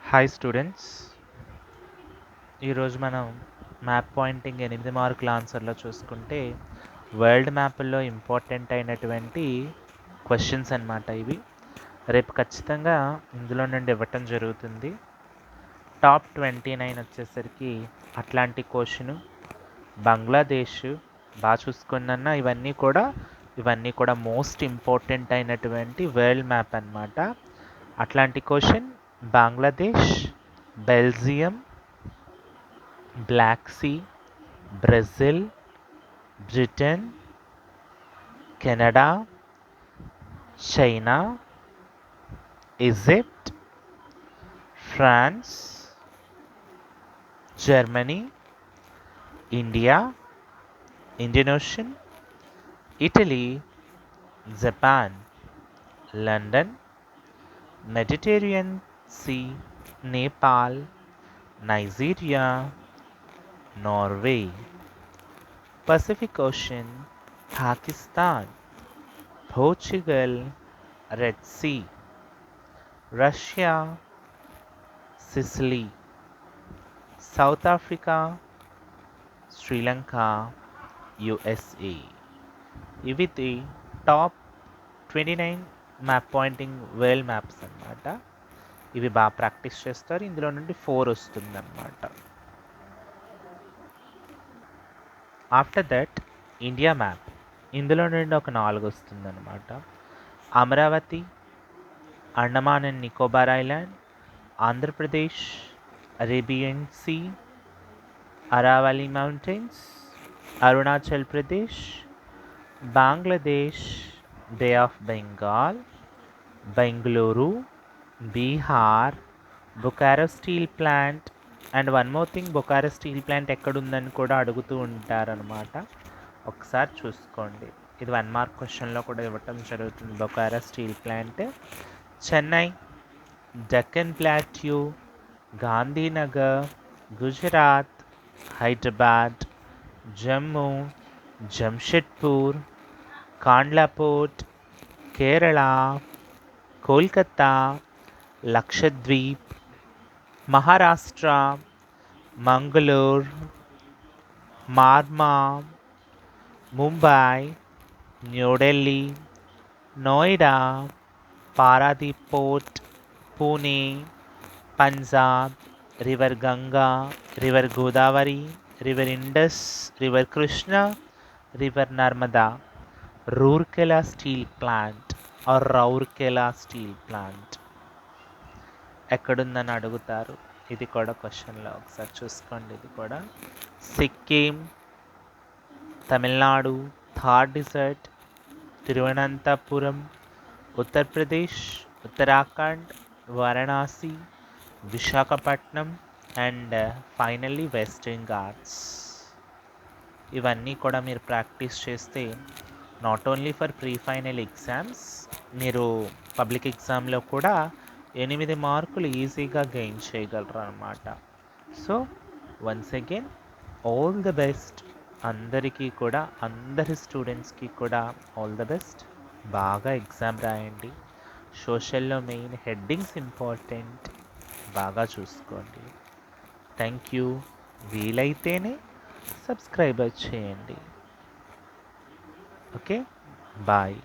Hi students, ఈరోజు మనం map pointing 8 మార్కుల ఆన్సర్లో చూసుకుంటే వరల్డ్ మ్యాప్లో ఇంపార్టెంట్ అయినటువంటి క్వశ్చన్స్ అన్నమాట. ఇవి రేపు ఖచ్చితంగా ఇందులో నుండి ఇవ్వటం జరుగుతుంది. టాప్ 29 వచ్చేసరికి అట్లాంటిక్ ఓషను, బంగ్లాదేశ్, బాగా చూసుకున్న ఇవన్నీ కూడా మోస్ట్ ఇంపార్టెంట్ అయినటువంటి వరల్డ్ మ్యాప్ అన్నమాట. Atlantic ocean, Bangladesh, Belgium, black sea, Brazil, Britain, Canada, China, Egypt, France, Germany, India, Indian ocean, Italy, Japan, London, Mediterranean sea, Nepal, Nigeria, Norway, Pacific ocean, Pakistan, Portugal, red sea, Russia, Sicily, south Africa, Sri Lanka, USA. ఇవి top 29 map pointing world maps అన్నమాట. ఇవి బాగా practice చేస్తారు. ఇందులో నుండి 4 వస్తుంది అన్నమాట. After that India map, ఇందులో నుండి ఒక 4 వస్తుంది అన్నమాట. Amaravati, Andaman and Nicobar island, Andhra Pradesh, Arabian sea, Aravalli mountains, Arunachal Pradesh, Bangladesh, bay of Bengal, Bengaluru, Bihar, Bokaro steel plant. And one more thing, Bokaro steel plant ఎక్కడుందని కూడా అడుగుతూ ఉంటారనమాట. ఒకసారి చూసుకోండి. ఇది 1 మార్క్ క్వశ్చన్లో కూడా ఇవ్వటం జరుగుతుంది. Bokaro steel plant Chennai, Deccan plateau, Gandhinagar, Gujarat, Hyderabad, Jammu, Jamshedpur, Kandla port, Kerala, Kolkata, Lakshadweep, Maharashtra, Mangaluru, మార్మా, Mumbai, New Delhi, Noida, Paradip port, Pune, Punjab, river Ganga, river Godavari, river Indus, river Krishna, river Narmada, Rourkela steel plant or Rourkela steel plant ఎక్కడుందని అడుగుతారు. ఇది కూడా క్వశ్చన్లో ఒకసారి చూసుకోండి. ఇది కూడా Sikkim, Tamil Nadu, Thar desert, Thiruvananthapuram, Uttar Pradesh, Uttarakhand, Varanasi, Visakhapatnam and finally western ghats. ఇవన్నీ కూడా మీరు ప్రాక్టీస్ చేస్తే not only for pre final exams, మీరు పబ్లిక్ ఎగ్జామ్లో కూడా 8 మార్కులు ఈజీగా గెయిన్ చేయగలరు అన్నమాట. So once again all the best అందరికీ కూడా, అందరి స్టూడెంట్స్కి కూడా ఆల్ ద బెస్ట్. బాగా ఎగ్జామ్ రాయండి. సోషల్లో మెయిన్ హెడ్డింగ్స్ ఇంపార్టెంట్, బాగా చూసుకోండి. Thank you. వీలైతేనే సబ్స్క్రైబర్ చేయండి. Okay, bye.